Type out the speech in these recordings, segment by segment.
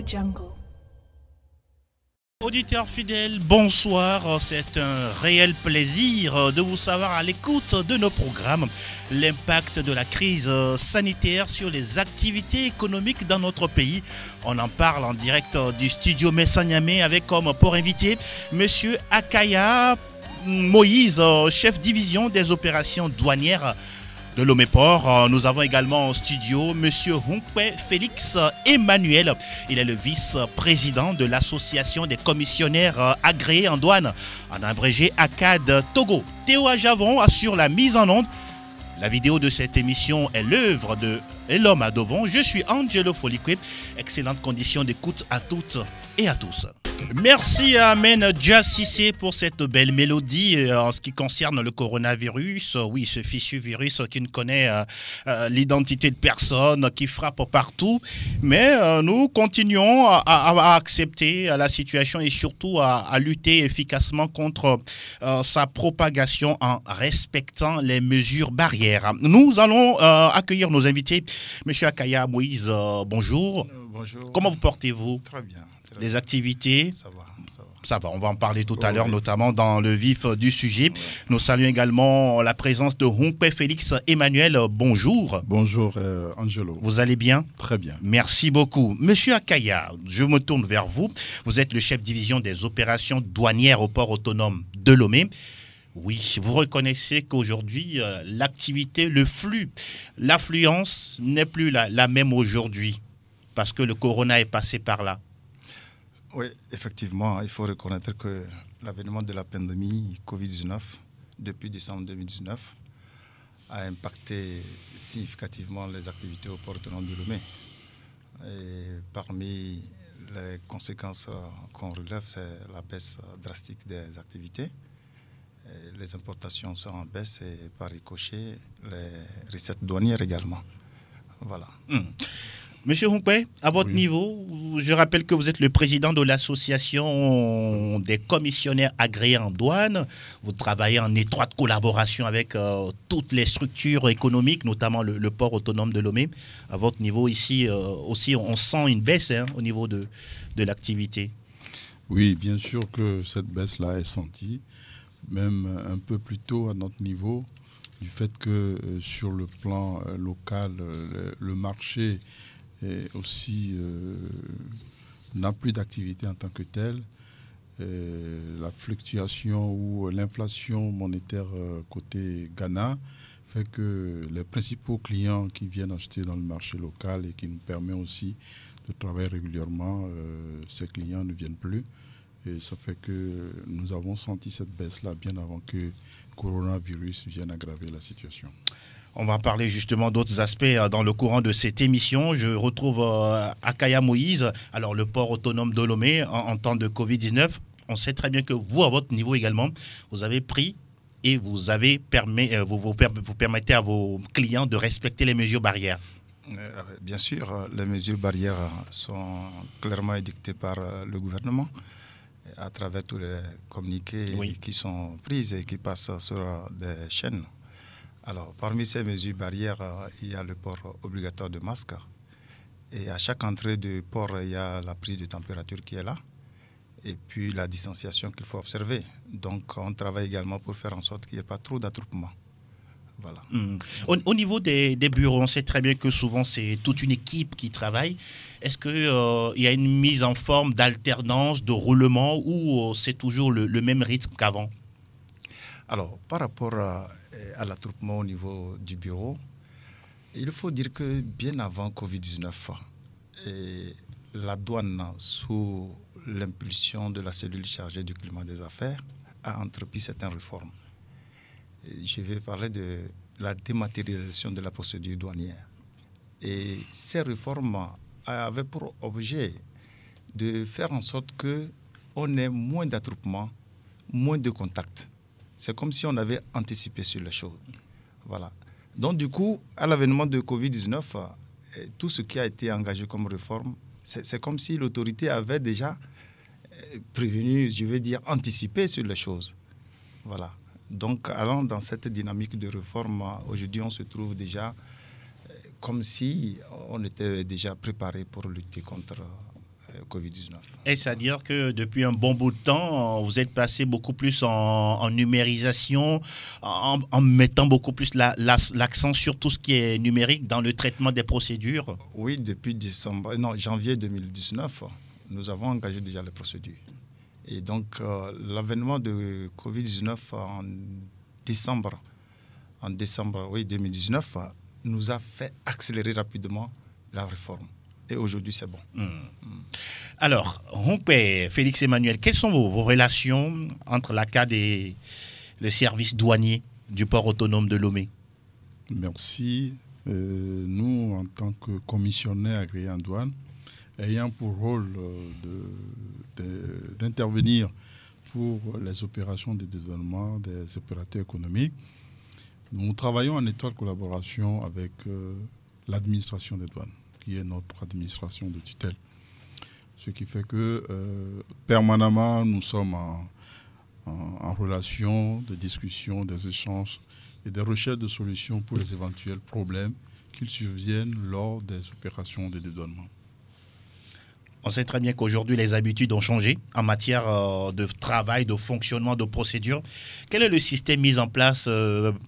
Jungle. Auditeurs fidèles, bonsoir. C'est un réel plaisir de vous savoir à l'écoute de nos programmes. L'impact de la crise sanitaire sur les activités économiques dans notre pays. On en parle en direct du studio Messanyamé avec comme pour invité Monsieur Akaya Moïse, chef division des opérations douanières de Lomé-Port. Nous avons également en studio Monsieur Hunkwe Félix Emmanuel. Il est le vice-président de l'association des commissionnaires agréés en douane, en abrégé ACAD Togo. Théo Ajavon assure la mise en onde. La vidéo de cette émission est l'œuvre de l'homme à Dovon. Je suis Angelo Folikwe. Excellente condition d'écoute à toutes et à tous. Merci à Amen Jassissé pour cette belle mélodie en ce qui concerne le coronavirus. Oui, ce fichu virus qui ne connaît l'identité de personne, qui frappe partout. Mais nous continuons à accepter la situation et surtout à lutter efficacement contre sa propagation en respectant les mesures barrières. Nous allons accueillir nos invités. Monsieur Akaya Moïse, bonjour. Bonjour. Comment vous portez-vous? Très bien. Les activités, ça va. On va en parler tout à l'heure, notamment dans le vif du sujet. Nous saluons également la présence de Hunkwe Félix Emmanuel. Bonjour. Bonjour Angelo. Vous allez bien? Très bien. Merci beaucoup. Monsieur Akaya, je me tourne vers vous. Vous êtes le chef division des opérations douanières au port autonome de Lomé. Oui, vous reconnaissez qu'aujourd'hui, l'activité, le flux, l'affluence n'est plus la même aujourd'hui parce que le corona est passé par là. Oui, effectivement, il faut reconnaître que l'avènement de la pandémie Covid-19 depuis décembre 2019 a impacté significativement les activités au port autonome de Lomé. Et parmi les conséquences qu'on relève, c'est la baisse drastique des activités. Et les importations sont en baisse et par ricochet, les recettes douanières également. Voilà. Monsieur Hunkwe, à votre niveau, je rappelle que vous êtes le président de l'association des commissionnaires agréés en douane. Vous travaillez en étroite collaboration avec toutes les structures économiques, notamment le port autonome de Lomé. À votre niveau ici aussi, on sent une baisse au niveau de l'activité. Oui, bien sûr que cette baisse-là est sentie, même un peu plus tôt à notre niveau, du fait que sur le plan local, le marché et aussi n'a plus d'activité en tant que telle. La fluctuation ou l'inflation monétaire côté Ghana fait que les principaux clients qui viennent acheter dans le marché local et qui nous permet aussi de travailler régulièrement, ces clients ne viennent plus. Et ça fait que nous avons senti cette baisse-là bien avant que le coronavirus vienne aggraver la situation. On va parler justement d'autres aspects dans le courant de cette émission. Je retrouve Akaya Moïse. Alors, le port autonome de Lomé, en temps de Covid-19, on sait très bien que vous, à votre niveau également, vous avez pris et vous permettez à vos clients de respecter les mesures barrières. Bien sûr, les mesures barrières sont clairement édictées par le gouvernement à travers tous les communiqués qui sont pris et qui passent sur des chaînes. Alors, parmi ces mesures barrières, il y a le port obligatoire de masque. Et à chaque entrée de port, il y a la prise de température qui est là. Et puis la distanciation qu'il faut observer. Donc, on travaille également pour faire en sorte qu'il n'y ait pas trop d'attroupement. Voilà. Au niveau des bureaux, on sait très bien que souvent, c'est toute une équipe qui travaille. Est-ce qu'il y a une mise en forme d'alternance, de roulement, ou c'est toujours le même rythme qu'avant? Alors, par rapport à l'attroupement au niveau du bureau, il faut dire que bien avant Covid-19, la douane, sous l'impulsion de la cellule chargée du climat des affaires, a entrepris certaines réformes. Je vais parler de la dématérialisation de la procédure douanière. Et ces réformes avaient pour objet de faire en sorte qu'on ait moins d'attroupement, moins de contacts. C'est comme si on avait anticipé sur les choses. Voilà. Donc, du coup, à l'avènement de Covid-19, tout ce qui a été engagé comme réforme, c'est comme si l'autorité avait déjà prévenu, je veux dire, anticipé sur les choses. Voilà. Donc, allant dans cette dynamique de réforme, aujourd'hui, on se trouve déjà comme si on était déjà préparé pour lutter contre Covid-19. Et c'est-à-dire que depuis un bon bout de temps, vous êtes passé beaucoup plus en numérisation, en mettant beaucoup plus l'accent sur tout ce qui est numérique dans le traitement des procédures. Oui, depuis janvier 2019, nous avons engagé déjà les procédures. Et donc, l'avènement de Covid-19 en décembre 2019 nous a fait accélérer rapidement la réforme. Et aujourd'hui, c'est bon. Alors, Humpé, Félix Emmanuel, quelles sont vos relations entre l'ACAD et le service douanier du port autonome de Lomé? Merci. Nous, en tant que commissionnaires agréés en douane, ayant pour rôle d'intervenir pour les opérations de dédouanement des opérateurs économiques, nous travaillons en étroite collaboration avec l'administration des douanes, qui est notre administration de tutelle. Ce qui fait que permanemment, nous sommes en relation de discussion, des échanges et des recherches de solutions pour les éventuels problèmes qu'ils surviennent lors des opérations de dédouanement. On sait très bien qu'aujourd'hui, les habitudes ont changé en matière de travail, de fonctionnement, de procédure. Quel est le système mis en place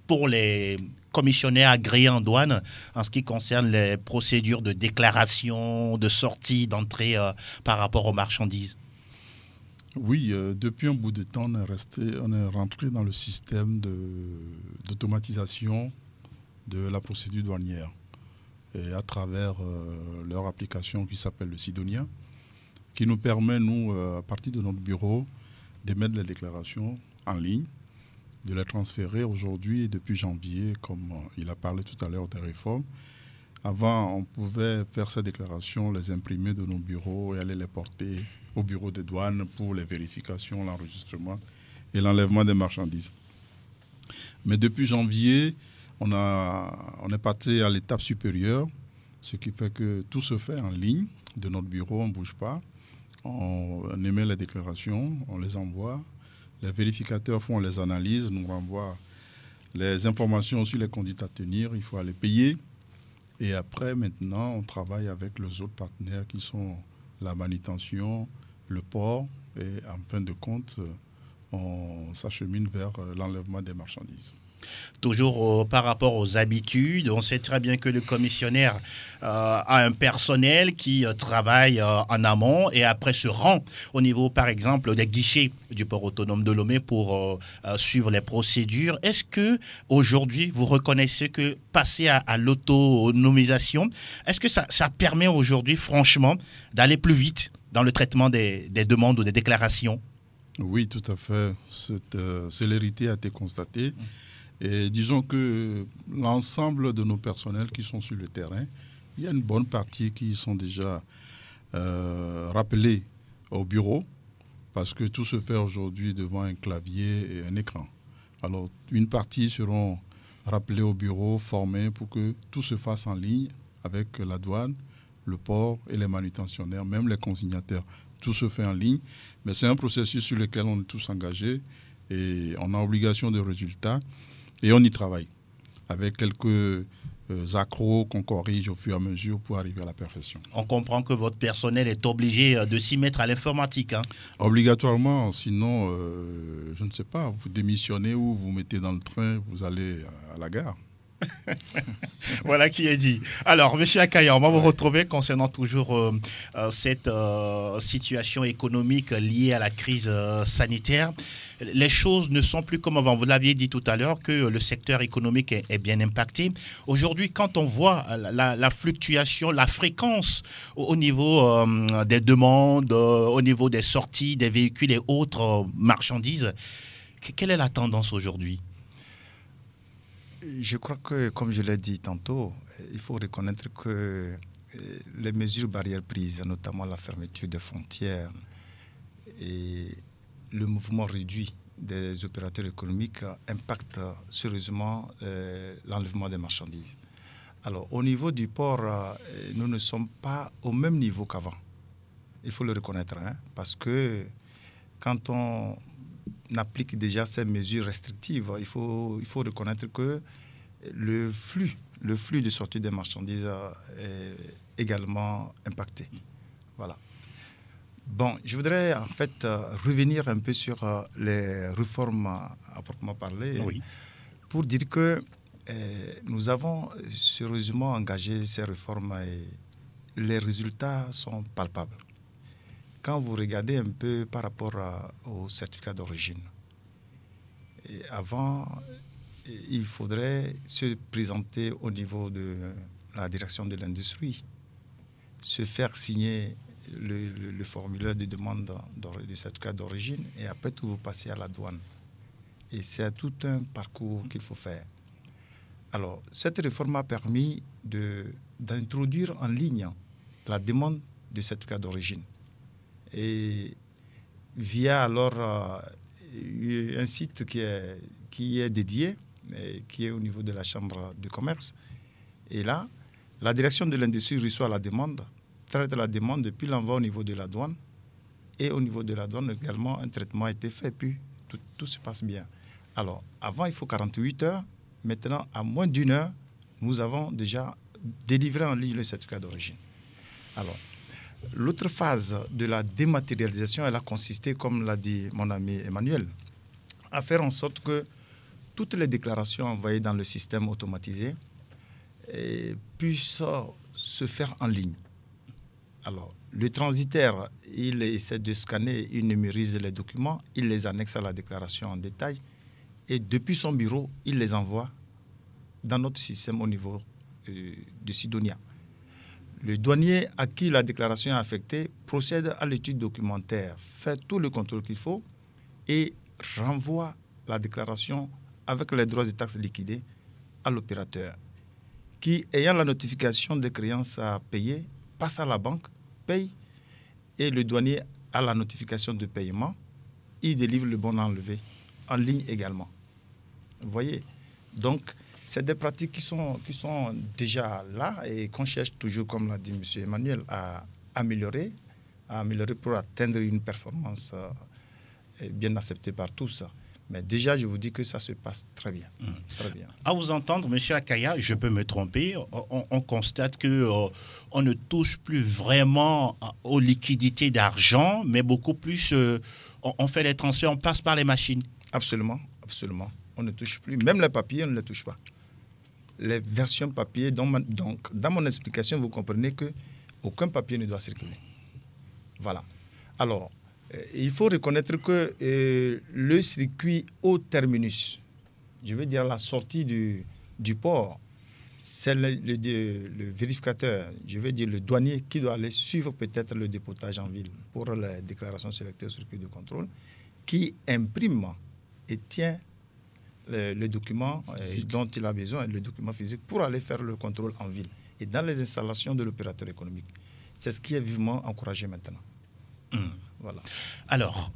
pour les commissionnaires agréés en douane en ce qui concerne les procédures de déclaration, de sortie, d'entrée par rapport aux marchandises? Oui, depuis un bout de temps, on est rentré dans le système d'automatisation de la procédure douanière. Et à travers leur application qui s'appelle le Sidonia, qui nous permet, nous, à partir de notre bureau, d'émettre les déclarations en ligne, de les transférer aujourd'hui et depuis janvier, comme il a parlé tout à l'heure des réformes. Avant, on pouvait faire ces déclarations, les imprimer de nos bureaux et aller les porter au bureau des douanes pour les vérifications, l'enregistrement et l'enlèvement des marchandises. Mais depuis janvier, on est passé à l'étape supérieure, ce qui fait que tout se fait en ligne de notre bureau, on ne bouge pas. On émet les déclarations, on les envoie. Les vérificateurs font les analyses, nous renvoient les informations sur les conduites à tenir. Il faut aller payer. Et après, maintenant, on travaille avec les autres partenaires qui sont la manutention, le port. Et en fin de compte, on s'achemine vers l'enlèvement des marchandises. Toujours par rapport aux habitudes, on sait très bien que le commissionnaire a un personnel qui travaille en amont et après se rend au niveau, par exemple, des guichets du port autonome de Lomé pour suivre les procédures. Est-ce que aujourd'hui vous reconnaissez que passer à l'autonomisation, est-ce que ça permet aujourd'hui, franchement, d'aller plus vite dans le traitement des demandes ou des déclarations? Oui, tout à fait. Cette célérité a été constatée. Et disons que l'ensemble de nos personnels qui sont sur le terrain, il y a une bonne partie qui sont déjà rappelés au bureau parce que tout se fait aujourd'hui devant un clavier et un écran. Alors, une partie seront rappelés au bureau, formés pour que tout se fasse en ligne avec la douane, le port et les manutentionnaires, même les consignataires. Tout se fait en ligne, mais c'est un processus sur lequel on est tous engagés et on a obligation de résultats. Et on y travaille avec quelques accros qu'on corrige au fur et à mesure pour arriver à la perfection. On comprend que votre personnel est obligé de s'y mettre à l'informatique. Hein? Obligatoirement, sinon, je ne sais pas, vous démissionnez ou vous mettez dans le train, vous allez à la gare. Voilà qui est dit. Alors, M. Akaya, on va vous retrouver concernant toujours cette situation économique liée à la crise sanitaire. Les choses ne sont plus comme avant. Vous l'aviez dit tout à l'heure que le secteur économique est bien impacté. Aujourd'hui, quand on voit la fluctuation, la fréquence au niveau des demandes, au niveau des sorties, des véhicules et autres marchandises, quelle est la tendance aujourd'hui ? Je crois que, comme je l'ai dit tantôt, il faut reconnaître que les mesures barrières prises, notamment la fermeture des frontières et le mouvement réduit des opérateurs économiques impactent sérieusement l'enlèvement des marchandises. Alors, au niveau du port, nous ne sommes pas au même niveau qu'avant. Il faut le reconnaître, hein, parce que quand on applique déjà ces mesures restrictives, il faut reconnaître que le flux de sortie des marchandises est également impacté. Voilà. Bon, je voudrais en fait revenir un peu sur les réformes à proprement parler, Oui. pour dire que nous avons sérieusement engagé ces réformes et les résultats sont palpables. Quand vous regardez un peu par rapport au certificat d'origine, avant, il faudrait se présenter au niveau de la direction de l'industrie, se faire signer le formulaire de demande de certificat d'origine et après tout vous passez à la douane. Et c'est tout un parcours qu'il faut faire. Alors, cette réforme a permis d'introduire en ligne la demande de certificat d'origine. Et via alors un site qui est dédié, qui est au niveau de la Chambre de commerce. Et là, la direction de l'industrie reçoit la demande, traite la demande, depuis l'envoi au niveau de la douane. Et au niveau de la douane également, un traitement a été fait, puis tout se passe bien. Alors, avant, il faut 48 heures. Maintenant, à moins d'une heure, nous avons déjà délivré en ligne le certificat d'origine. Alors, l'autre phase de la dématérialisation, elle a consisté, comme l'a dit mon ami Emmanuel, à faire en sorte que toutes les déclarations envoyées dans le système automatisé puissent se faire en ligne. Alors, le transitaire, il essaie de scanner, il numérise les documents, il les annexe à la déclaration en détail et depuis son bureau, il les envoie dans notre système au niveau de Sidonia. Le douanier à qui la déclaration est affectée procède à l'étude documentaire, fait tout le contrôle qu'il faut et renvoie la déclaration avec les droits et taxes liquidés à l'opérateur qui, ayant la notification des créances à payer, passe à la banque, paye et le douanier a la notification de paiement, il délivre le bon enlevé en ligne également. Vous voyez? Donc, c'est des pratiques qui sont déjà là et qu'on cherche toujours, comme l'a dit M. Emmanuel, à améliorer pour atteindre une performance bien acceptée par tous. Mais déjà, je vous dis que ça se passe très bien. Très bien. À vous entendre, M. Akaya, je peux me tromper, on constate qu'on ne touche plus vraiment aux liquidités d'argent, mais beaucoup plus, on fait les transferts, on passe par les machines. Absolument, absolument. On ne touche plus. Même les papiers, on ne les touche pas. Les versions papier, donc dans mon explication, vous comprenez qu'aucun papier ne doit circuler. Voilà. Alors, il faut reconnaître que le circuit au terminus, je veux dire la sortie du port, c'est le vérificateur, je veux dire le douanier qui doit aller suivre peut-être le dépotage en ville pour les déclarations sélectées au circuit de contrôle, qui imprime et tient le document dont il a besoin, le document physique, pour aller faire le contrôle en ville et dans les installations de l'opérateur économique. C'est ce qui est vivement encouragé maintenant. Voilà. Alors,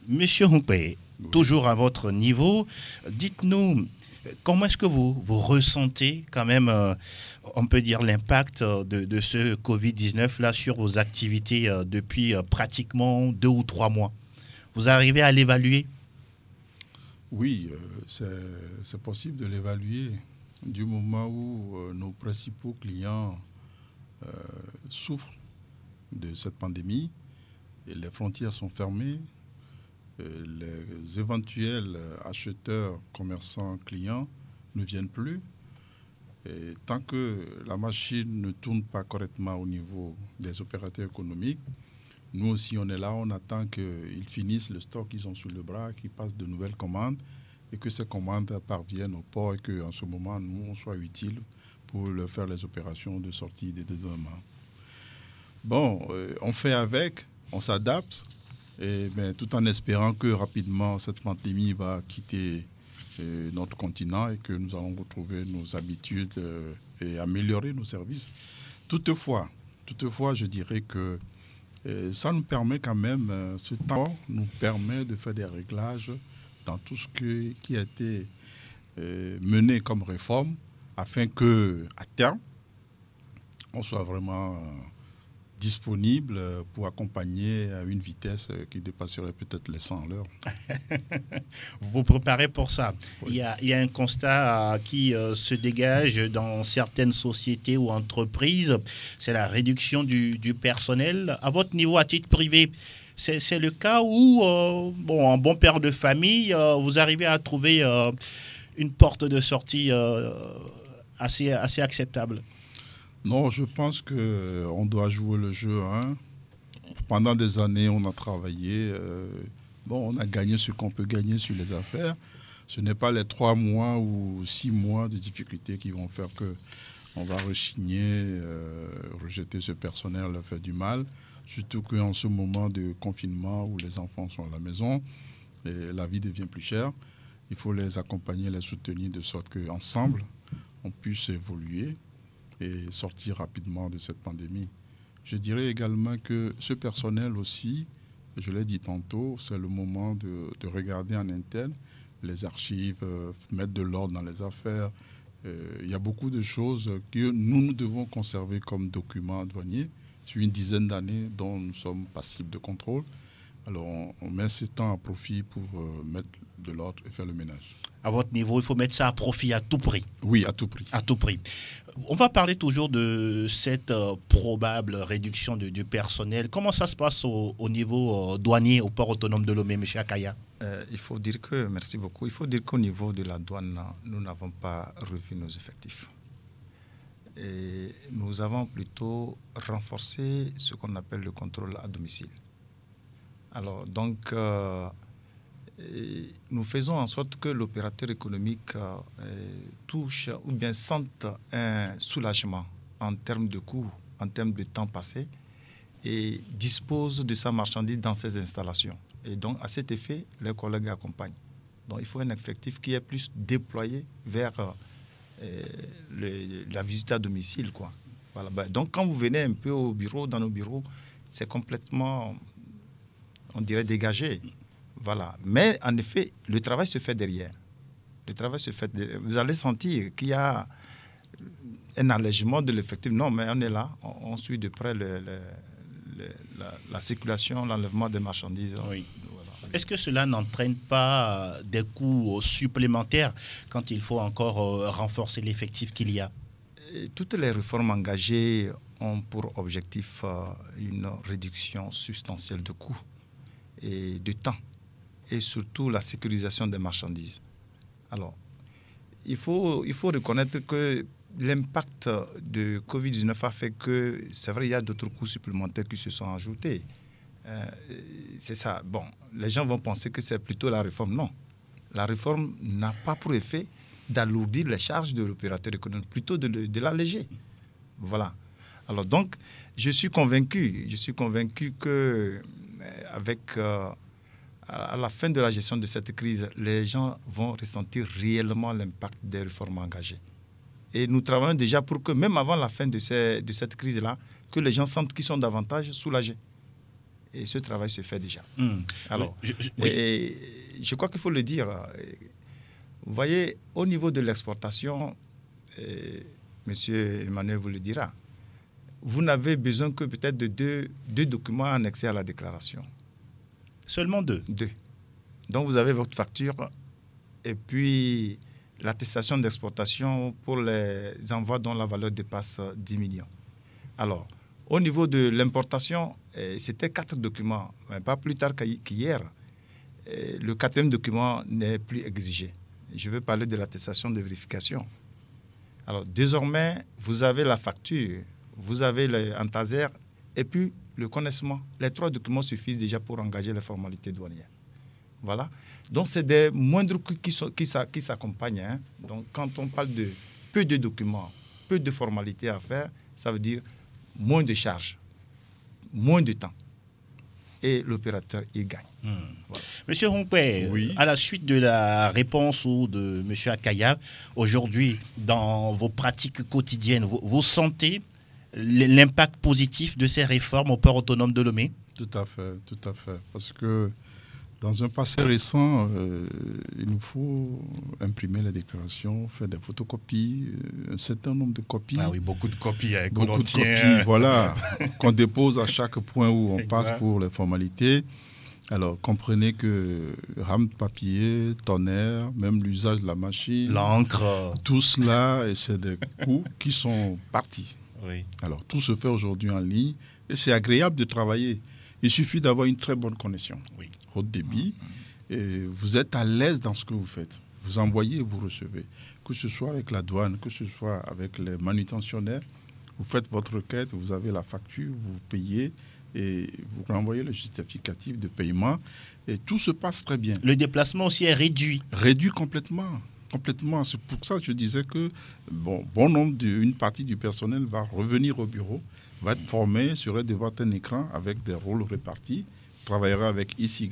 Monsieur Humpé, toujours à votre niveau, dites-nous, comment est-ce que vous ressentez quand même, on peut dire, l'impact de ce Covid-19 là sur vos activités depuis pratiquement 2 ou 3 mois? Vous arrivez à l'évaluer? Oui, c'est possible de l'évaluer du moment où nos principaux clients souffrent de cette pandémie et les frontières sont fermées. Les éventuels acheteurs, commerçants, clients ne viennent plus. Et tant que la machine ne tourne pas correctement au niveau des opérateurs économiques, nous aussi on est là, on attend qu'ils finissent le stock qu'ils ont sous le bras, qu'ils passent de nouvelles commandes et que ces commandes parviennent au port et qu'en ce moment nous on soit utiles pour leur faire les opérations de sortie des dédouanements. Bon, on fait avec, on s'adapte. Tout en espérant que rapidement cette pandémie va quitter notre continent et que nous allons retrouver nos habitudes et améliorer nos services. Toutefois, je dirais que ça nous permet quand même, ce temps nous permet de faire des réglages dans tout ce qui a été mené comme réforme afin que, à terme, on soit vraiment disponible pour accompagner à une vitesse qui dépasserait peut-être les 100 à l'heure. Vous vous préparez pour ça. Oui. Il y a un constat qui se dégage dans certaines sociétés ou entreprises, c'est la réduction du personnel. À votre niveau, à titre privé, c'est le cas où, en bon père de famille, vous arrivez à trouver une porte de sortie assez acceptable? Non, je pense qu'on doit jouer le jeu. Pendant des années, on a travaillé. On a gagné ce qu'on peut gagner sur les affaires. Ce n'est pas les 3 mois ou 6 mois de difficultés qui vont faire qu'on va rechigner, rejeter ce personnel, leur faire du mal. Surtout qu'en ce moment de confinement où les enfants sont à la maison, et la vie devient plus chère. Il faut les accompagner, les soutenir de sorte qu'ensemble, on puisse évoluer et sortir rapidement de cette pandémie. Je dirais également que ce personnel aussi, je l'ai dit tantôt, c'est le moment de regarder en interne les archives, mettre de l'ordre dans les affaires. Il y a beaucoup de choses que nous devons conserver comme documents douaniers sur une dizaine d'années dont nous sommes passibles de contrôle. Alors on met ce temps à profit pour mettre de l'ordre et faire le ménage. À votre niveau, il faut mettre ça à profit à tout prix. Oui, à tout prix. À tout prix. On va parler toujours de cette probable réduction du personnel. Comment ça se passe au niveau douanier, au port autonome de Lomé, M. Akaya? Il faut dire que, merci beaucoup, il faut dire qu'au niveau de la douane, nous n'avons pas revu nos effectifs. Et nous avons plutôt renforcé ce qu'on appelle le contrôle à domicile. Alors, donc, nous faisons en sorte que l'opérateur économique touche ou bien sente un soulagement en termes de coûts, en termes de temps passé et dispose de sa marchandise dans ses installations. Et donc, à cet effet, les collègues accompagnent. Donc, il faut un effectif qui est plus déployé vers la visite à domicile, quoi. Voilà. Donc, quand vous venez un peu au bureau, dans nos bureaux, c'est complètement, on dirait, dégagé. Voilà. Mais en effet, le travail se fait derrière. Le travail se fait derrière. Vous allez sentir qu'il y a un allègement de l'effectif. Non, mais on est là. On suit de près la circulation, l'enlèvement des marchandises. Oui. Voilà. Est-ce que cela n'entraîne pas des coûts supplémentaires quand il faut encore renforcer l'effectif qu'il y a? Toutes les réformes engagées ont pour objectif une réduction substantielle de coûts et de temps, et surtout la sécurisation des marchandises. Alors, il faut reconnaître que l'impact de Covid-19 a fait que, c'est vrai, il y a d'autres coûts supplémentaires qui se sont ajoutés. C'est ça. Bon, les gens vont penser que c'est plutôt la réforme. Non. La réforme n'a pas pour effet d'alourdir les charges de l'opérateur économique, plutôt de l'alléger. Voilà. Alors donc, je suis convaincu que avec à la fin de la gestion de cette crise, les gens vont ressentir réellement l'impact des réformes engagées. Et nous travaillons déjà pour que, même avant la fin de cette crise-là, que les gens sentent qu'ils sont davantage soulagés. Et ce travail se fait déjà. Alors, et je crois qu'il faut le dire. Vous voyez, au niveau de l'exportation, Monsieur Emmanuel vous le dira, vous n'avez besoin que peut-être de deux documents annexés à la déclaration. Seulement 2? 2. Donc vous avez votre facture et puis l'attestation d'exportation pour les envois dont la valeur dépasse 10 millions. Alors, au niveau de l'importation, c'était 4 documents, mais pas plus tard qu'hier. Le 4e document n'est plus exigé. Je veux parler de l'attestation de vérification. Alors, désormais, vous avez la facture, vous avez l'antaser et puis le connaissement. Les 3 documents suffisent déjà pour engager les formalités douanières. Voilà. Donc, c'est des moindres coûts qui s'accompagnent. Hein. Donc, quand on parle de peu de documents, peu de formalités à faire, ça veut dire moins de charges, moins de temps. Et l'opérateur, il gagne. Voilà. Monsieur Rompé, oui. À la suite de la réponse de Monsieur Akaya, aujourd'hui, dans vos pratiques quotidiennes, vous sentez l'impact positif de ces réformes au port autonome de Lomé? Tout à fait, tout à fait. Parce que Dans un passé récent, il nous faut imprimer les déclarations, faire des photocopies, un certain nombre de copies. Ah oui, beaucoup de copies avec beaucoup de copies, voilà, qu'on dépose à chaque point où on passe pour les formalités. Alors, comprenez que rame de papier, tonnerre, même l'usage de la machine, l'encre, tout cela, c'est des coûts qui sont partis. Oui. Alors, tout se fait aujourd'hui en ligne et c'est agréable de travailler. Il suffit d'avoir une très bonne connexion, haute débit, et vous êtes à l'aise dans ce que vous faites. Vous envoyez et vous recevez. Que ce soit avec la douane, que ce soit avec les manutentionnaires, vous faites votre requête, vous avez la facture, vous payez et vous renvoyez le justificatif de paiement et tout se passe très bien. Le déplacement aussi est réduit. Réduit complètement. Complètement. C'est pour ça que je disais que bon nombre, une partie du personnel va revenir au bureau, va être formé, serait devant un écran avec des rôles répartis, travaillera avec XY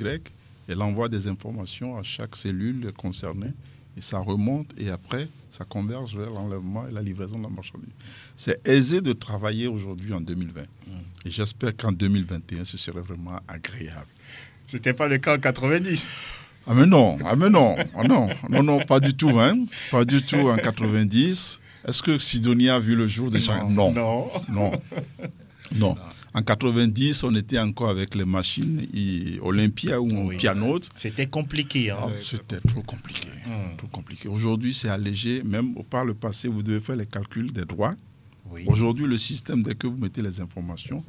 et l'envoie des informations à chaque cellule concernée. Et ça remonte et après, ça converge vers l'enlèvement et la livraison de la marchandise. C'est aisé de travailler aujourd'hui en 2020. Et j'espère qu'en 2021, ce serait vraiment agréable. Ce n'était pas le cas en 90. Ah mais non, non, pas du tout, hein. Pas du tout en 90. Est-ce que Sidonia a vu le jour déjà? Non. En 90, on était encore avec les machines Olympia ou Pianote. C'était compliqué. Hein. C'était trop compliqué. Trop compliqué. Aujourd'hui, c'est allégé. Même par le passé, vous devez faire les calculs des droits. Oui. Aujourd'hui, le système, dès que vous mettez les informations,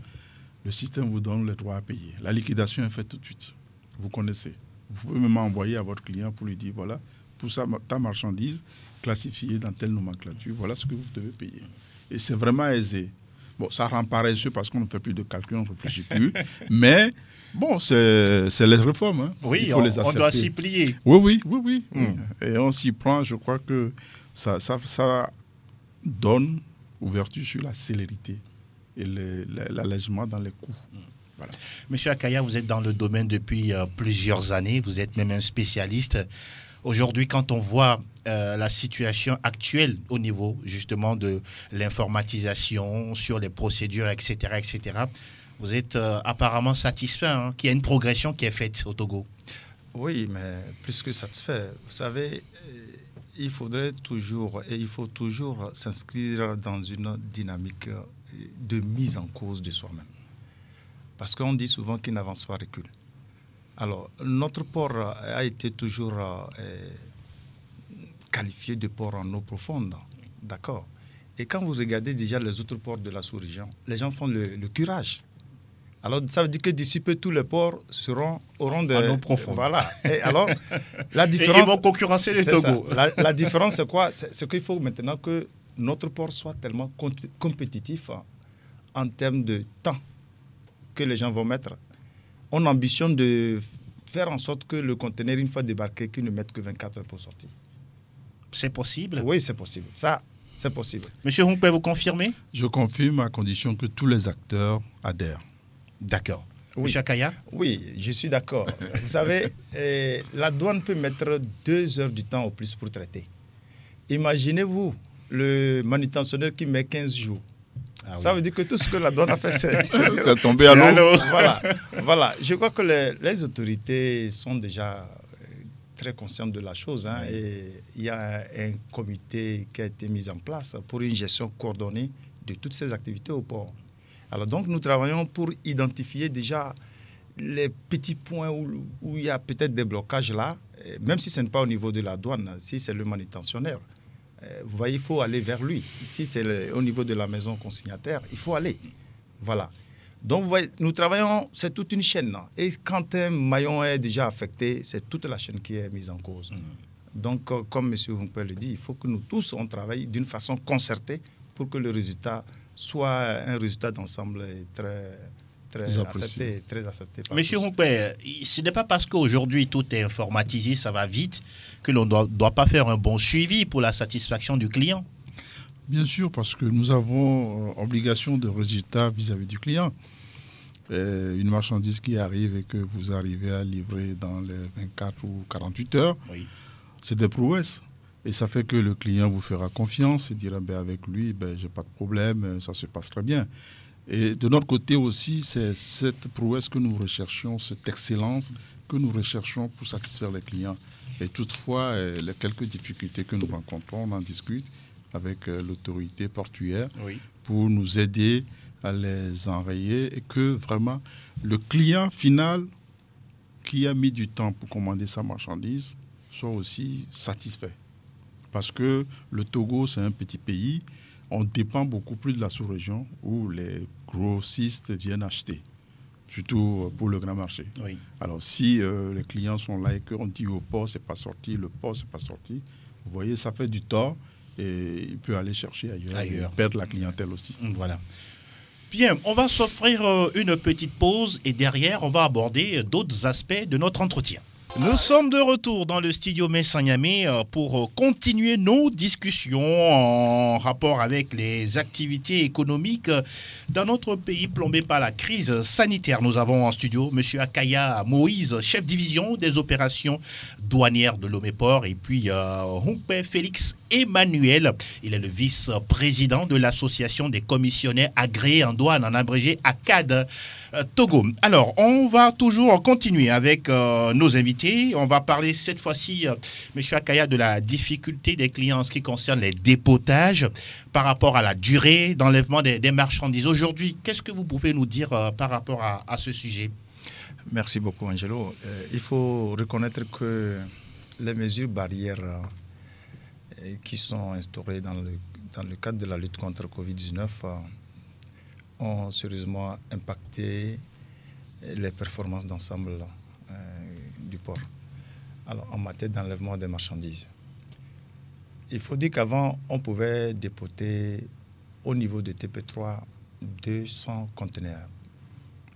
le système vous donne les droits à payer. La liquidation est faite tout de suite. Vous connaissez. Vous pouvez même envoyer à votre client pour lui dire, voilà, pour ça, ta marchandise classifiée dans telle nomenclature, voilà ce que vous devez payer. Et c'est vraiment aisé. Bon, ça rend paresseux parce qu'on ne fait plus de calcul, on ne réfléchit plus. Mais, bon, c'est les réformes. Hein. Oui, il faut les accepter. On doit s'y plier. Oui. Et on s'y prend. Je crois que ça donne ouverture sur la célérité et l'allègement dans les coûts. Voilà. Monsieur Akaya, vous êtes dans le domaine depuis plusieurs années. Vous êtes même un spécialiste. Aujourd'hui, quand on voit la situation actuelle au niveau justement de l'informatisation, sur les procédures, etc., vous êtes apparemment satisfait qu'il y a une progression qui est faite au Togo. Oui, mais plus que satisfait. Vous savez, il faut toujours s'inscrire dans une dynamique de mise en cause de soi-même. Parce qu'on dit souvent qu'il n'avance pas, recule. Alors, notre port a été toujours qualifié de port en eau profonde, d'accord. Et quand vous regardez déjà les autres ports de la sous-région, les gens font le curage. Alors, ça veut dire que d'ici peu, tous les ports auront des... En eau profonde. Voilà. Et alors, la différence... Et ils vont concurrencer le Togo. La différence, c'est quoi? C'est qu'il faut maintenant que notre port soit tellement compétitif en termes de temps que les gens vont mettre. On ambitionne de faire en sorte que le conteneur, une fois débarqué, qu'il ne mette que 24 heures pour sortir. C'est possible? Oui, c'est possible. Ça, c'est possible. Monsieur Hunkwe, vous confirmez? Je confirme à condition que tous les acteurs adhèrent. D'accord. Oui. Monsieur Akaya? Oui, je suis d'accord. Vous savez, la douane peut mettre 2 heures du temps au plus pour traiter. Imaginez-vous le manutentionnaire qui met 15 jours. Ça veut dire que tout ce que la douane a fait, c'est tombé à l'eau. Voilà. Je crois que les autorités sont déjà très conscientes de la chose. Hein, et il y a un comité qui a été mis en place pour une gestion coordonnée de toutes ces activités au port. Alors donc, nous travaillons pour identifier déjà les petits points où il y a peut-être des blocages là, même si ce n'est pas au niveau de la douane, si c'est le manutentionnaire. Vous voyez, il faut aller vers lui. Si c'est au niveau de la maison consignataire, il faut aller. Voilà. Donc, vous voyez, nous travaillons, c'est toute une chaîne. Et quand un maillon est déjà affecté, c'est toute la chaîne qui est mise en cause. Donc, comme M. Hunkwe le dit, il faut que nous tous, on travaille d'une façon concertée pour que le résultat soit un résultat d'ensemble très accepté. Monsieur Hunkwe, ce n'est pas parce qu'aujourd'hui tout est informatisé, ça va vite, que l'on ne doit pas faire un bon suivi pour la satisfaction du client. Bien sûr, parce que nous avons obligation de résultat vis-à-vis du client. Une marchandise qui arrive et que vous arrivez à livrer dans les 24 ou 48 heures, c'est des prouesses. Et ça fait que le client vous fera confiance et dira avec lui, j'ai pas de problème, ça se passe très bien. Et de notre côté aussi, c'est cette prouesse que nous recherchons, cette excellence que nous recherchons pour satisfaire les clients. Et toutefois, les quelques difficultés que nous rencontrons, on en discute avec l'autorité portuaire pour nous aider à les enrayer et que vraiment le client final qui a mis du temps pour commander sa marchandise soit aussi satisfait. Parce que le Togo, c'est un petit pays, on dépend beaucoup plus de la sous-région où les grossistes viennent acheter, surtout pour le grand marché. Oui. Alors si les clients sont là et qu'on dit au port, c'est pas sorti, le port, c'est pas sorti, vous voyez, ça fait du tort et il peut aller chercher ailleurs. Et perdre la clientèle aussi. Voilà. Bien, on va s'offrir une petite pause et derrière, on va aborder d'autres aspects de notre entretien. Nous sommes de retour dans le studio Messagnamé pour continuer nos discussions en rapport avec les activités économiques dans notre pays plombé par la crise sanitaire. Nous avons en studio M. Akaya Moïse, chef division des opérations douanières de Lomé-Port, et puis Humpe Félix Emmanuel. Il est le vice-président de l'association des commissionnaires agréés en douane, en abrégé ACAD Togo. Alors, on va toujours continuer avec nos invités. On va parler cette fois-ci, M. Akaya, de la difficulté des clients en ce qui concerne les dépotages par rapport à la durée d'enlèvement des marchandises. Aujourd'hui, qu'est-ce que vous pouvez nous dire par rapport à ce sujet? Merci beaucoup, Angelo. Il faut reconnaître que les mesures barrières qui sont instaurées dans le cadre de la lutte contre le Covid-19 ont sérieusement impacté les performances d'ensemble du port. Alors, en matière d'enlèvement des marchandises, il faut dire qu'avant, on pouvait dépoter au niveau de TP3 200 conteneurs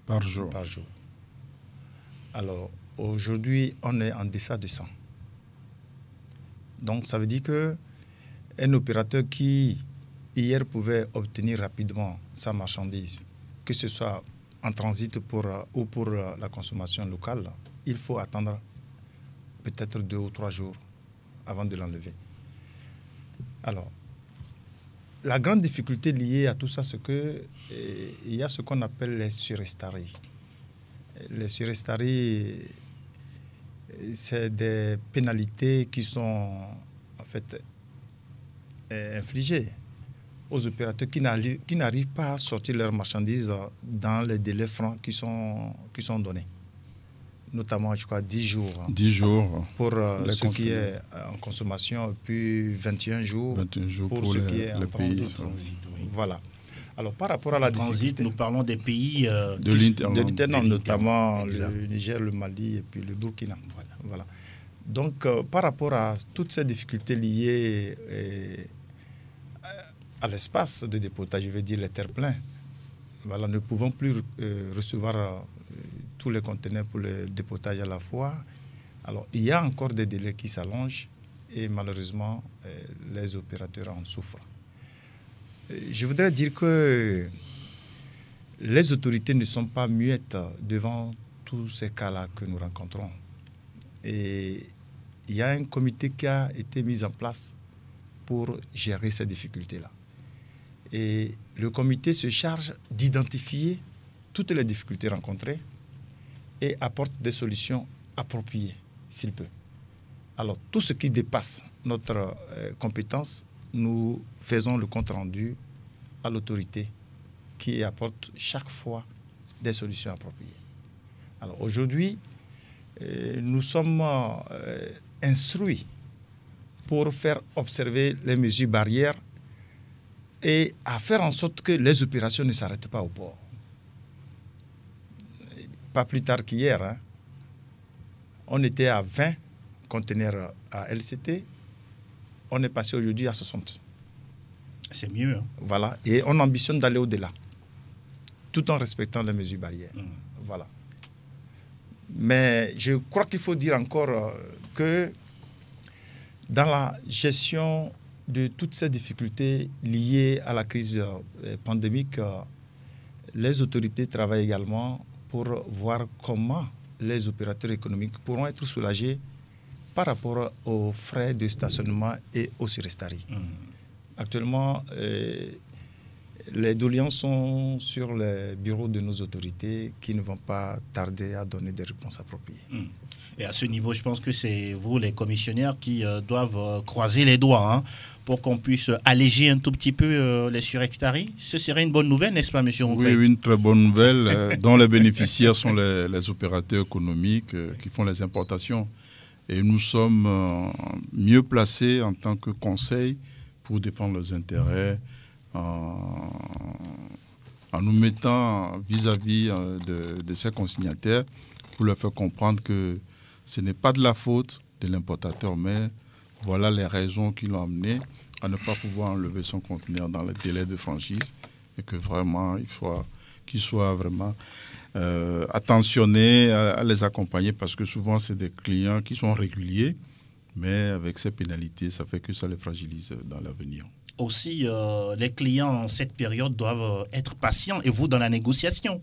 par jour. Alors, aujourd'hui, on est en deçà de 100. Donc, ça veut dire qu'un opérateur qui, hier, pouvait obtenir rapidement sa marchandise, que ce soit en transit ou pour la consommation locale, il faut attendre peut-être 2 ou 3 jours avant de l'enlever. Alors, la grande difficulté liée à tout ça, c'est qu'il y a ce qu'on appelle les surestaries. Les surestaries, c'est des pénalités qui sont en fait infligées aux opérateurs qui n'arrivent pas à sortir leurs marchandises dans les délais francs qui sont donnés. Notamment, je crois, 10 jours. 10 jours. Pour ce qui est en consommation, puis 21 jours, pour ce qui est en transit. Voilà. Alors, par rapport à la transit, nous parlons des pays de l'interne, notamment le Niger, le Mali et puis le Burkina. Voilà. Donc, par rapport à toutes ces difficultés liées à l'espace de dépotage, je veux dire les terre-pleins, voilà, ne pouvons plus recevoir tous les conteneurs pour le dépotage à la fois. Alors, il y a encore des délais qui s'allongent et malheureusement, les opérateurs en souffrent. Je voudrais dire que les autorités ne sont pas muettes devant tous ces cas-là que nous rencontrons. Et il y a un comité qui a été mis en place pour gérer ces difficultés-là. Et le comité se charge d'identifier toutes les difficultés rencontrées et apporte des solutions appropriées, s'il peut. Alors, tout ce qui dépasse notre compétence, nous faisons le compte-rendu à l'autorité qui apporte chaque fois des solutions appropriées. Alors, aujourd'hui, nous sommes instruits pour faire observer les mesures barrières et à faire en sorte que les opérations ne s'arrêtent pas au port. Pas plus tard qu'hier, on était à 20 conteneurs à LCT, on est passé aujourd'hui à 60. C'est mieux. Voilà, et on ambitionne d'aller au-delà, tout en respectant les mesures barrières. Voilà. Mais je crois qu'il faut dire encore que dans la gestion de toutes ces difficultés liées à la crise pandémique, les autorités travaillent également pour voir comment les opérateurs économiques pourront être soulagés par rapport aux frais de stationnement et aux surestaries. Actuellement, Les doléances sont sur les bureaux de nos autorités qui ne vont pas tarder à donner des réponses appropriées. Et à ce niveau, je pense que c'est vous, les commissionnaires, qui doivent croiser les doigts pour qu'on puisse alléger un tout petit peu les surextaries. Ce serait une bonne nouvelle, n'est-ce pas, M. Roupé? Oui, une très bonne nouvelle, dont les bénéficiaires sont les opérateurs économiques qui font les importations. Et nous sommes mieux placés en tant que conseil pour défendre leurs intérêts en nous mettant vis-à-vis de ces consignataires pour leur faire comprendre que ce n'est pas de la faute de l'importateur, mais voilà les raisons qui l'ont amené à ne pas pouvoir enlever son conteneur dans le délai de franchise et que vraiment, il faut qu'ils soient vraiment attentionnés à les accompagner parce que souvent, c'est des clients qui sont réguliers, mais avec ces pénalités, ça fait que ça les fragilise dans l'avenir. Aussi, les clients en cette période doivent être patients et vous dans la négociation.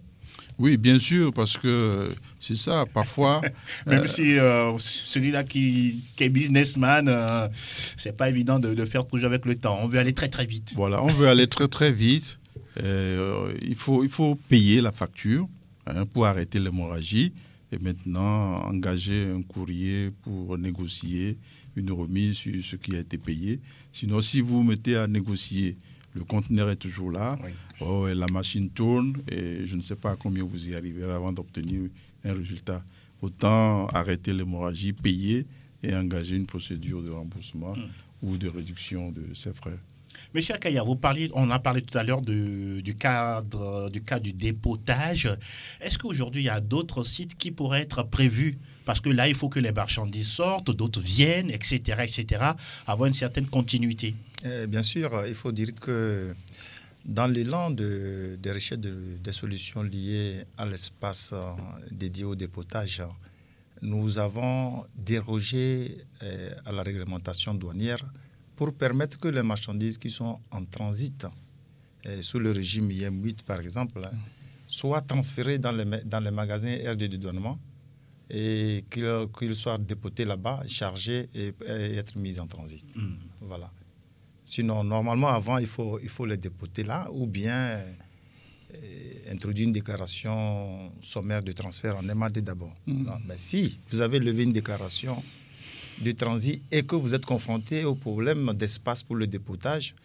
Oui, bien sûr, parce que c'est ça, parfois... Même si celui-là qui est businessman, c'est pas évident de faire toujours avec le temps. On veut aller très très vite. Voilà, on veut aller très très vite. Il faut payer la facture pour arrêter l'hémorragie et maintenant engager un courrier pour négocier une remise sur ce qui a été payé. Sinon, si vous mettez à négocier, le conteneur est toujours là, oui. Et la machine tourne et je ne sais pas à combien vous y arriverez avant d'obtenir un résultat. Autant arrêter l'hémorragie, payer et engager une procédure de remboursement ou de réduction de ces frais. Monsieur Akaya, on a parlé tout à l'heure du cas du dépotage. Est-ce qu'aujourd'hui, il y a d'autres sites qui pourraient être prévus? Parce que là, il faut que les marchandises sortent, d'autres viennent, etc., avoir une certaine continuité. Bien sûr, il faut dire que dans l'élan des recherches des solutions liées à l'espace dédié au dépotage, nous avons dérogé à la réglementation douanière pour permettre que les marchandises qui sont en transit, sous le régime IM8 par exemple, soient transférées dans les magasins RD de douanement et qu'ils soient dépotés là-bas, chargés et être mis en transit. Voilà. Sinon, normalement, avant, il faut les dépoter là ou bien introduire une déclaration sommaire de transfert en MAD d'abord. Mais si vous avez levé une déclaration de transit et que vous êtes confronté au problème d'espace pour le dépotage,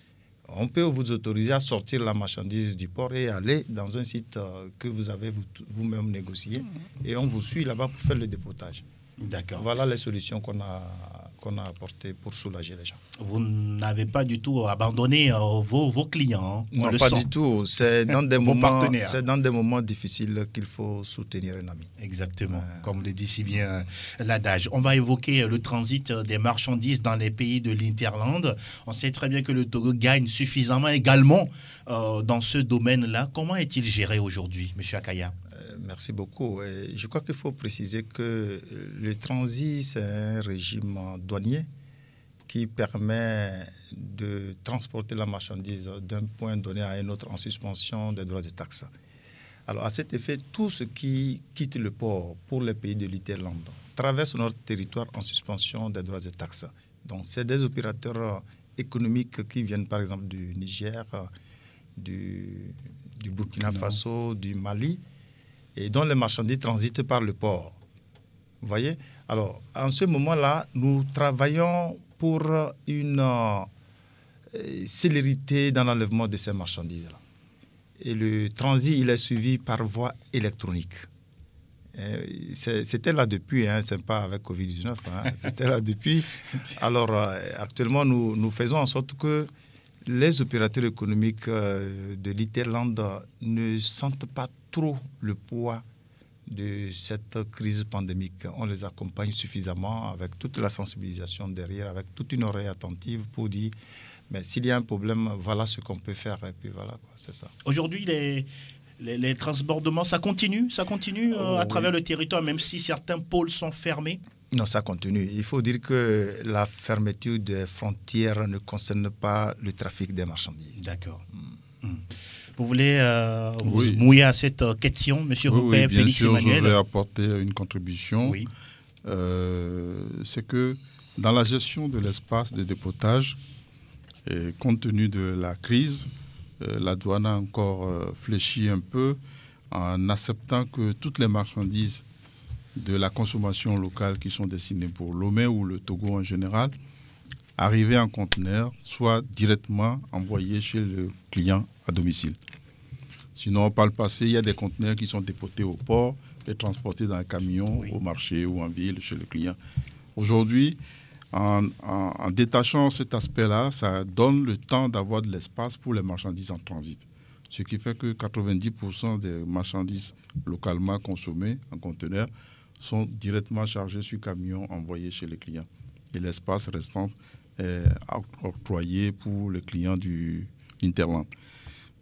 on peut vous autoriser à sortir la marchandise du port et aller dans un site que vous avez vous-même négocié et on vous suit là-bas pour faire le dépotage. D'accord. Voilà les solutions qu'on a apportées pour soulager les gens. Vous n'avez pas du tout abandonné vos clients. Non, pas du tout. C'est dans des moments difficiles qu'il faut soutenir un ami. Exactement, comme le dit si bien l'adage. On va évoquer le transit des marchandises dans les pays de l'Interland. On sait très bien que le Togo gagne suffisamment également dans ce domaine-là. Comment est-il géré aujourd'hui, M. Akaya? Merci beaucoup. Je crois qu'il faut préciser que le transit, c'est un régime douanier qui permet de transporter la marchandise d'un point donné à un autre en suspension des droits et taxes. Alors, à cet effet, tout ce qui quitte le port pour les pays de l'Interland traverse notre territoire en suspension des droits et taxes. Donc, c'est des opérateurs économiques qui viennent, par exemple, du Niger, du Burkina Faso, du Mali, et dont les marchandises transitent par le port. Vous voyez? Alors, en ce moment-là, nous travaillons pour une célérité dans l'enlèvement de ces marchandises-là. Et le transit, il est suivi par voie électronique. C'était là depuis, c'est pas avec Covid-19, c'était là depuis. Alors, actuellement, nous faisons en sorte que les opérateurs économiques de l'Interland ne sentent pas trop le poids de cette crise pandémique. On les accompagne suffisamment avec toute la sensibilisation derrière, avec toute une oreille attentive pour dire mais s'il y a un problème, voilà ce qu'on peut faire. Et puis voilà, c'est ça. Aujourd'hui, les transbordements, ça continue à travers le territoire, même si certains pôles sont fermés? Non, ça continue. Il faut dire que la fermeture des frontières ne concerne pas le trafic des marchandises. D'accord. Vous voulez vous mouiller à cette question, M. Roupé, Félix sûr, Emmanuel? Je vais apporter une contribution. Oui. C'est que dans la gestion de l'espace de dépotage, et compte tenu de la crise, la douane a encore fléchi un peu en acceptant que toutes les marchandises de la consommation locale qui sont destinées pour Lomé ou le Togo en général, arrivées en conteneur, soient directement envoyées chez le client à domicile. Sinon, par le passé, il y a des conteneurs qui sont dépotés au port et transportés dans un camion au marché ou en ville chez le client. Aujourd'hui, en détachant cet aspect-là, ça donne le temps d'avoir de l'espace pour les marchandises en transit. Ce qui fait que 90% des marchandises localement consommées en conteneur sont directement chargées sur camion envoyés chez les clients. Et l'espace restant est octroyé pour les clients du Hinterland.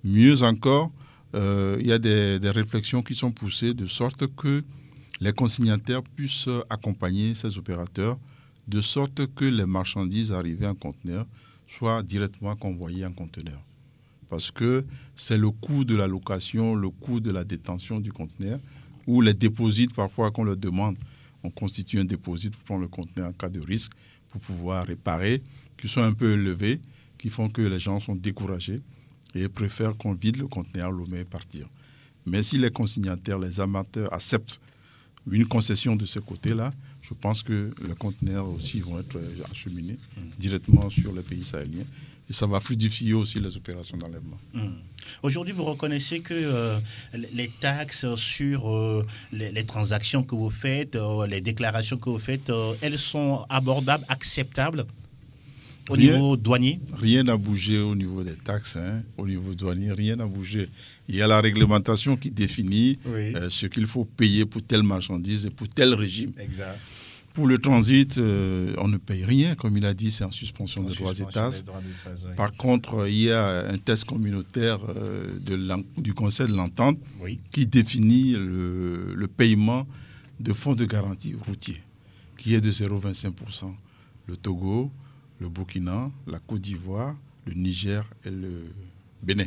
Mieux encore, il y a des réflexions qui sont poussées de sorte que les consignataires puissent accompagner ces opérateurs de sorte que les marchandises arrivées en conteneur soient directement convoyées en conteneur. Parce que c'est le coût de la location, le coût de la détention du conteneur, ou les déposits, parfois qu'on leur demande, on constitue un dépôt pour prendre le conteneur en cas de risque, pour pouvoir réparer, qui sont un peu élevés, qui font que les gens sont découragés et préfèrent qu'on vide le conteneur, Lomé et partir. Mais si les consignataires, les amateurs acceptent une concession de ce côté-là, je pense que les conteneurs aussi vont être acheminés directement sur les pays sahéliens. Et ça va fluidifier aussi les opérations d'enlèvement. Aujourd'hui, vous reconnaissez que les taxes sur les transactions que vous faites, les déclarations que vous faites, elles sont abordables, acceptables au niveau douanier? Rien n'a bougé au niveau des taxes, au niveau douanier, rien n'a bougé. Il y a la réglementation qui définit ce qu'il faut payer pour telle marchandise et pour tel régime. Exact. Pour le transit, on ne paye rien, comme il a dit, c'est en suspension des droits et tasses. Par contre, il y a un test communautaire du Conseil de l'entente qui définit le paiement de fonds de garantie routier, qui est de 0,25%. Le Togo, le Burkina, la Côte d'Ivoire, le Niger et le Bénin.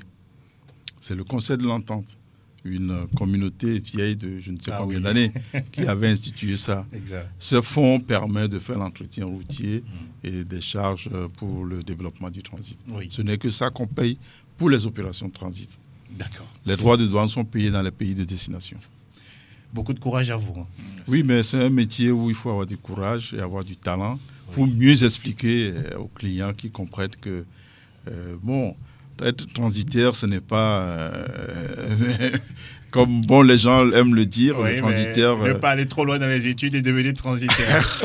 C'est le Conseil de l'entente, une communauté vieille de je ne sais combien d'années qui avait institué ça. Exact. Ce fonds permet de faire l'entretien routier et des charges pour le développement du transit. Ce n'est que ça qu'on paye pour les opérations de transit. D'accord. Les droits de douane sont payés dans les pays de destination. Beaucoup de courage à vous. Oui, mais c'est un métier où il faut avoir du courage et avoir du talent pour mieux expliquer aux clients qui comprennent que, être transitaire, ce n'est pas comme les gens aiment le dire, le transitaire. Ne pas aller trop loin dans les études et devenir transitaire.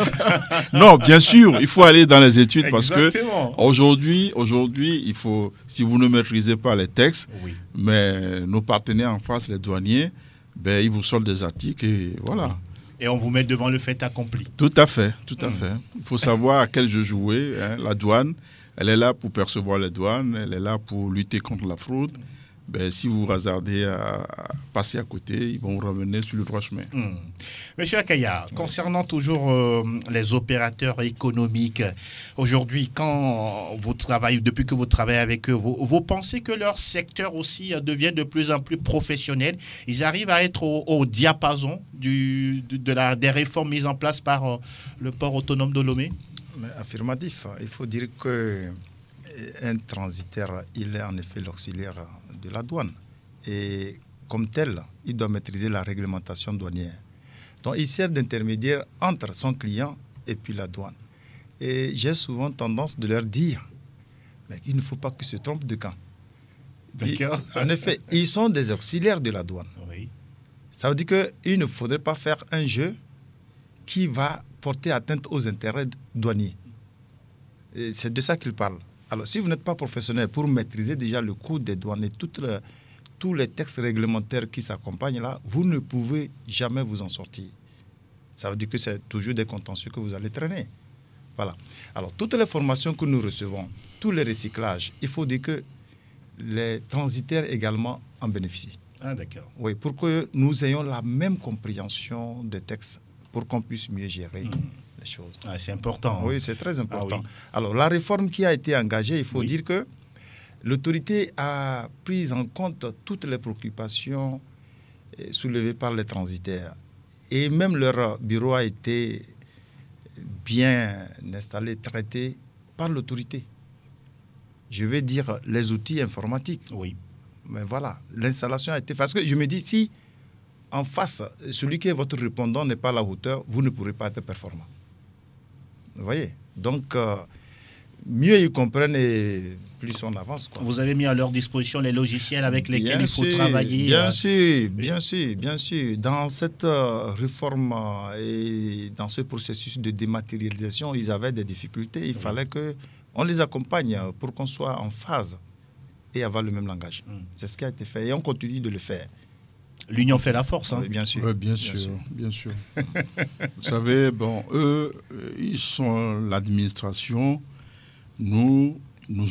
Non, bien sûr, il faut aller dans les études. Exactement. Parce que aujourd'hui, il faut, si vous ne maîtrisez pas les textes, mais nos partenaires en face, les douaniers, ils vous soldent des articles et voilà. Et on vous met devant le fait accompli. Tout à fait, tout à fait. Il faut savoir à quel jeu jouer. La douane, elle est là pour percevoir les douanes, elle est là pour lutter contre la fraude. Si vous hasardez à passer à côté, ils vont vous ramener sur le droit chemin. Monsieur Akaya, concernant toujours les opérateurs économiques, aujourd'hui, depuis que vous travaillez avec eux, vous pensez que leur secteur aussi devient de plus en plus professionnel? Ils arrivent à être au diapason des réformes mises en place par le port autonome de Lomé? Affirmatif. Il faut dire qu'un transitaire, il est en effet l'auxiliaire de la douane. Et comme tel, il doit maîtriser la réglementation douanière. Donc, il sert d'intermédiaire entre son client et puis la douane. Et j'ai souvent tendance de leur dire qu'il ne faut pas qu'ils se trompent de camp. D'accord. En effet, ils sont des auxiliaires de la douane. Oui. Ça veut dire qu'il ne faudrait pas faire un jeu qui va porter atteinte aux intérêts douaniers. Et c'est de ça qu'il parle. Alors, si vous n'êtes pas professionnel pour maîtriser déjà le coût des douanes et tous les textes réglementaires qui s'accompagnent là, vous ne pouvez jamais vous en sortir. Ça veut dire que c'est toujours des contentieux que vous allez traîner. Voilà. Alors, toutes les formations que nous recevons, tous les recyclages, il faut dire que les transitaires également en bénéficient. Ah, d'accord. Oui, pour que nous ayons la même compréhension des textes, pour qu'on puisse mieux gérer les choses. Ah, c'est important. Oui, c'est très important. Ah, oui. Alors, la réforme qui a été engagée, il faut dire que l'autorité a pris en compte toutes les préoccupations soulevées par les transitaires. Et même leur bureau a été bien installé, traité par l'autorité. je vais dire les outils informatiques. Oui. Mais voilà, l'installation a été... Parce que je me dis, si en face, celui qui est votre répondant n'est pas à la hauteur, vous ne pourrez pas être performant. Vous voyez? Donc, mieux ils comprennent et plus on avance, quoi. Vous avez mis à leur disposition les logiciels avec lesquels il faut travailler. Bien sûr. Dans cette réforme et dans ce processus de dématérialisation, ils avaient des difficultés. Il fallait qu'on les accompagne pour qu'on soit en phase et avoir le même langage. C'est ce qui a été fait et on continue de le faire. L'union fait la force. Hein. Oui, bien sûr. Oui, bien sûr. Vous savez, bon, eux, ils sont l'administration. Nous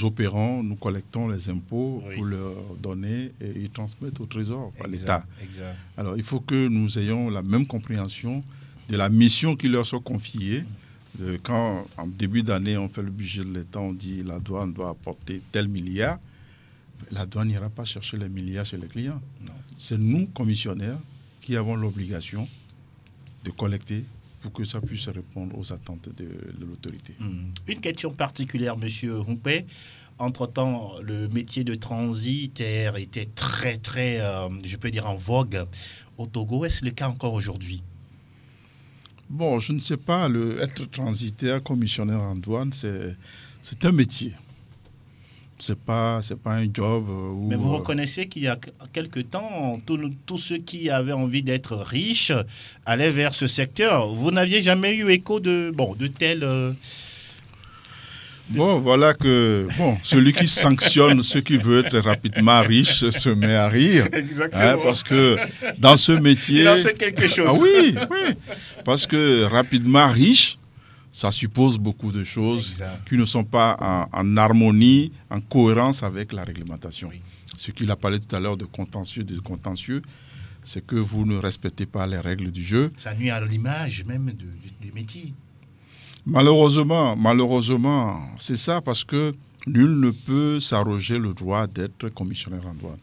opérons, nous collectons les impôts pour leur donner et ils transmettent au Trésor, à l'État. Exact. Alors, il faut que nous ayons la même compréhension de la mission qui leur soit confiée. Quand, en début d'année, on fait le budget de l'État, on dit la douane doit apporter tel milliard. La douane n'ira pas chercher les milliards chez les clients. Non. C'est nous, commissionnaires, qui avons l'obligation de collecter pour que ça puisse répondre aux attentes de l'autorité. Une question particulière, M. Humpé. Entre-temps, le métier de transitaire était très, très, je peux dire, en vogue au Togo. Est-ce le cas encore aujourd'hui? Bon, je ne sais pas. Être transitaire, commissionnaire en douane, c'est un métier. C'est pas un job. Mais vous reconnaissez qu'il y a quelque temps, tous ceux qui avaient envie d'être riches allaient vers ce secteur. Vous n'aviez jamais eu écho de tel... Bon, voilà que celui qui sanctionne ceux qui veulent être rapidement riche se met à rire. Exactement. Parce que dans ce métier... Il en sait quelque chose. Ah oui. Parce que rapidement riche, ça suppose beaucoup de choses qui ne sont pas en harmonie, en cohérence avec la réglementation. Oui. Ce qu'il a parlé tout à l'heure de contentieux, c'est que vous ne respectez pas les règles du jeu. Ça nuit à l'image même du métier. Malheureusement, c'est ça, parce que nul ne peut s'arroger le droit d'être commissionnaire en douane.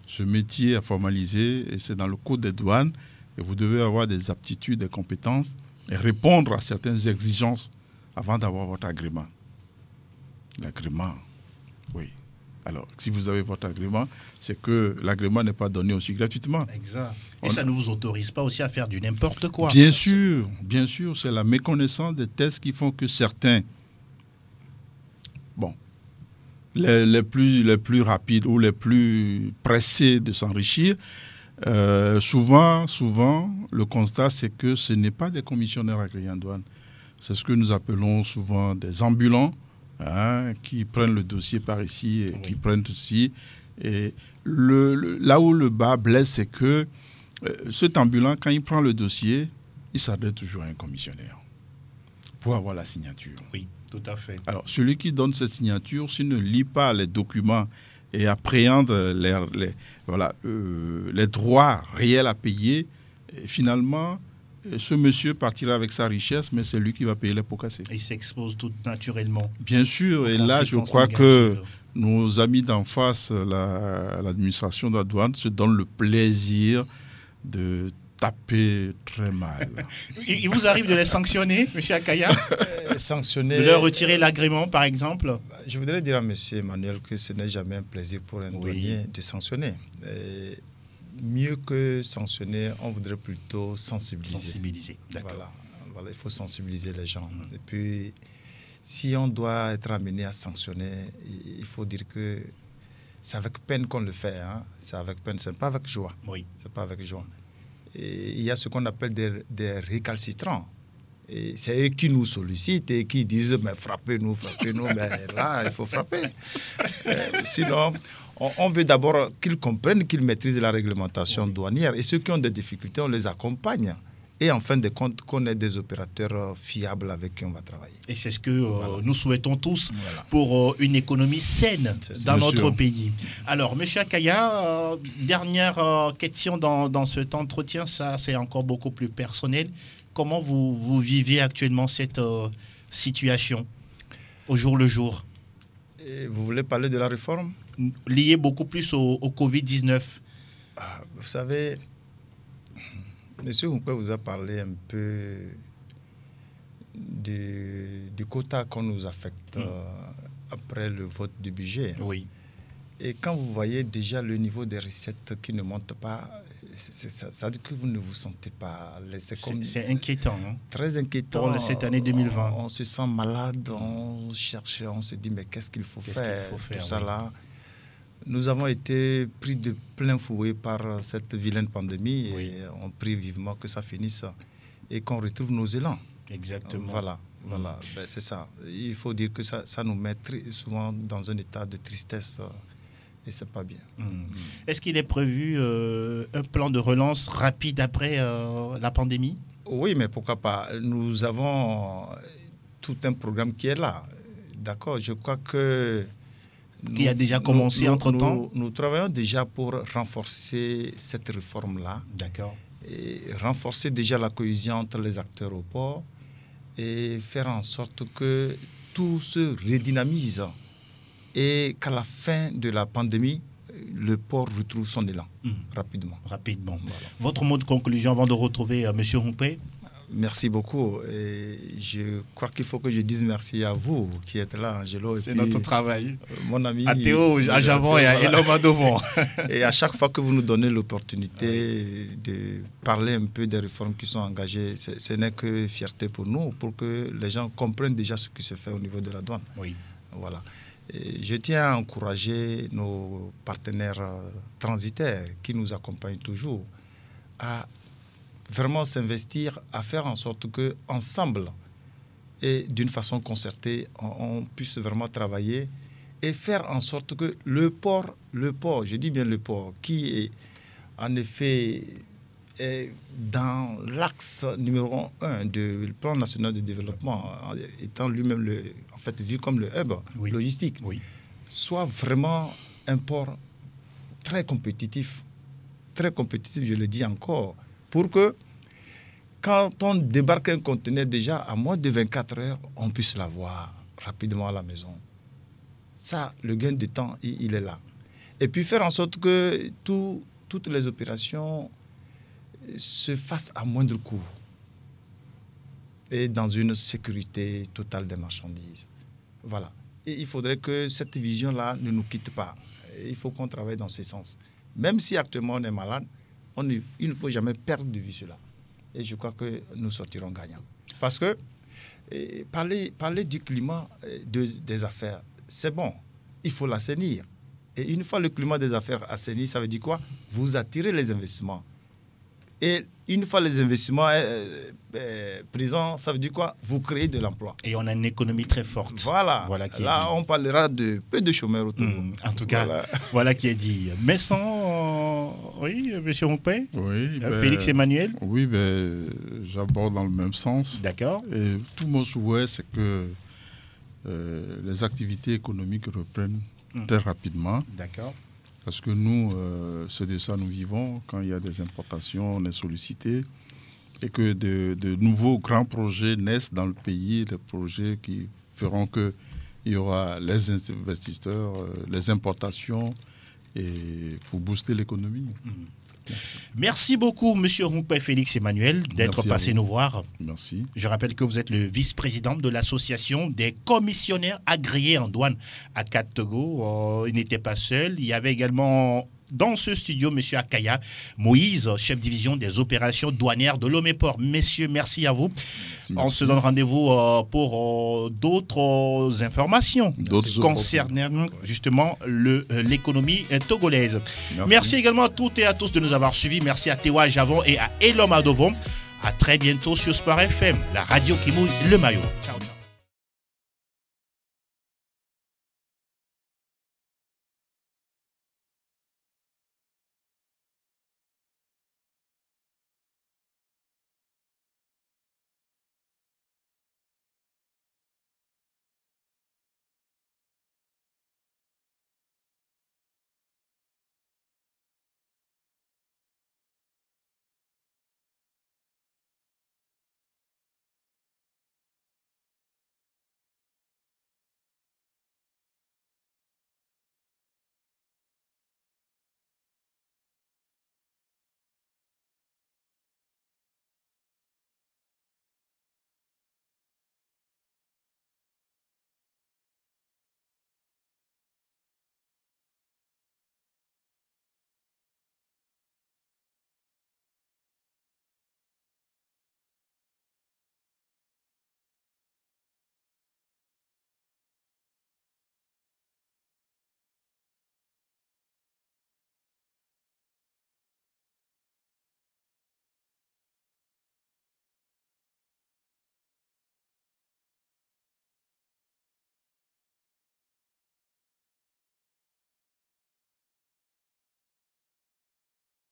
Ce métier est formalisé et c'est dans le code des douanes et vous devez avoir des aptitudes, des compétences et répondre à certaines exigences avant d'avoir votre agrément. L'agrément, oui. Alors, si vous avez votre agrément, c'est que l'agrément n'est pas donné aussi gratuitement. Exact. Et ça ne vous autorise pas aussi à faire du n'importe quoi. Bien sûr, c'est la méconnaissance des tests qui font que certains, les plus rapides ou les plus pressés de s'enrichir, souvent, le constat, c'est que ce n'est pas des commissionnaires agréés en douane. C'est ce que nous appelons souvent des ambulants, qui prennent le dossier par ici et qui prennent ici. Et là où le bas blesse, c'est que cet ambulant, quand il prend le dossier, il s'adresse toujours à un commissionnaire pour avoir la signature. Oui, tout à fait. Alors, celui qui donne cette signature, s'il ne lit pas les documents et appréhende les droits réels à payer, finalement, ce monsieur partira avec sa richesse, mais c'est lui qui va payer les pots cassés. Il s'expose tout naturellement. Bien sûr, et là, je crois que nos amis d'en face, l'administration de la douane, se donnent le plaisir de taper très mal. Il vous arrive de les sanctionner, M. Akaya? Sanctionner... De leur retirer l'agrément, par exemple? Je voudrais dire à M. Emmanuel que ce n'est jamais un plaisir pour un douanier de sanctionner. Mieux que sanctionner, on voudrait plutôt sensibiliser. D'accord. Voilà, il faut sensibiliser les gens. Et puis, si on doit être amené à sanctionner, il faut dire que c'est avec peine qu'on le fait. C'est avec peine, ce n'est pas avec joie. Oui. C'est pas avec joie. Et il y a ce qu'on appelle des récalcitrants. Et c'est eux qui nous sollicitent et qui disent mais frappez-nous. Mais là, il faut frapper. Sinon, on veut d'abord qu'ils comprennent, qu'ils maîtrisent la réglementation douanière. Et ceux qui ont des difficultés, on les accompagne. Et en fin de compte, qu'on ait des opérateurs fiables avec qui on va travailler. Et c'est ce que nous souhaitons tous pour une économie saine dans notre pays. Alors, M. Akaya, dernière question dans cet entretien, ça c'est encore beaucoup plus personnel. Comment vous vivez actuellement cette situation au jour le jour? Et vous voulez parler de la réforme? Liée beaucoup plus au Covid-19. Vous savez... Monsieur Humpé vous a parlé un peu du quota qu'on nous affecte après le vote du budget. Oui. Et quand vous voyez déjà le niveau des recettes qui ne monte pas, ça veut dire que vous ne vous sentez pas. C'est inquiétant. Hein? Très inquiétant. Pour cette année 2020. On se sent malade, on cherche, on se dit mais qu'est-ce qu'il faut faire, tout ça là. Nous avons été pris de plein fouet par cette vilaine pandémie et on prie vivement que ça finisse et qu'on retrouve nos élans. Exactement. Voilà. Ben, c'est ça. Il faut dire que ça nous met souvent dans un état de tristesse et c'est pas bien. Est-ce qu'il est prévu un plan de relance rapide après la pandémie? Oui, mais pourquoi pas? Nous avons tout un programme qui est là. D'accord, je crois que... Qui a déjà commencé entre-temps? Nous travaillons déjà pour renforcer cette réforme-là. D'accord. Et renforcer déjà la cohésion entre les acteurs au port et faire en sorte que tout se redynamise et qu'à la fin de la pandémie, le port retrouve son élan rapidement. Rapidement. Voilà. Votre mot de conclusion avant de retrouver M. Humpé? Merci beaucoup. Et je crois qu'il faut que je dise merci à vous qui êtes là, Angelo. C'est notre travail. Mon ami. À Théo, à Javon et à Eloma Devon. Et à chaque fois que vous nous donnez l'opportunité de parler un peu des réformes qui sont engagées, ce n'est que fierté pour nous, pour que les gens comprennent déjà ce qui se fait au niveau de la douane. Oui. Voilà. Et je tiens à encourager nos partenaires transitaires qui nous accompagnent toujours à vraiment s'investir, à faire en sorte que ensemble et d'une façon concertée, on puisse vraiment travailler et faire en sorte que le port, je dis bien le port, qui est en effet dans l'axe numéro 1 du plan national de développement, étant lui-même en fait vu comme le hub logistique, soit vraiment un port très compétitif, je le dis encore, pour que quand on débarque un conteneur déjà à moins de 24 heures, on puisse l'avoir rapidement à la maison. Ça, le gain de temps, il est là. Et puis faire en sorte que toutes les opérations se fassent à moindre coût et dans une sécurité totale des marchandises. Voilà. Et il faudrait que cette vision-là ne nous quitte pas. Il faut qu'on travaille dans ce sens. Même si actuellement on est malade, il ne faut jamais perdre de vue cela. Et je crois que nous sortirons gagnants. Parce que parler du climat des affaires, c'est bon. Il faut l'assainir. Et une fois le climat des affaires assaini, ça veut dire quoi? Vous attirez les investissements. Et une fois les investissements présents, ça veut dire quoi? Vous créez de l'emploi. Et on a une économie très forte. Voilà. Là, on parlera de peu de chômeurs autour. En tout cas, voilà qui est dit. Mais sans... Oui, M. Humpé? Oui. Félix Emmanuel? Oui, j'aborde dans le même sens. D'accord. Et tout mon souhait, c'est que les activités économiques reprennent très rapidement. D'accord. Parce que nous, c'est de ça nous vivons. Quand il y a des importations, on est sollicité. Et que de nouveaux grands projets naissent dans le pays, des projets qui feront qu'il y aura les investisseurs, les importations, et pour booster l'économie. Merci beaucoup, M. Humpé Félix Emmanuel, d'être passé nous voir. Merci. Je rappelle que vous êtes le vice-président de l'association des commissionnaires agréés en douane à Cap-Togo. Il n'était pas seul. Il y avait également dans ce studio M. Akaya Moïse, chef division des opérations douanières de Lomé-Port. Messieurs, merci à vous. On se donne rendez-vous pour d'autres informations concernant justement l'économie togolaise. Merci également à toutes et à tous de nous avoir suivis. Merci à Théo Javon et à Eloma Devon. À très bientôt sur Sport FM, la radio qui mouille le maillot. Ciao.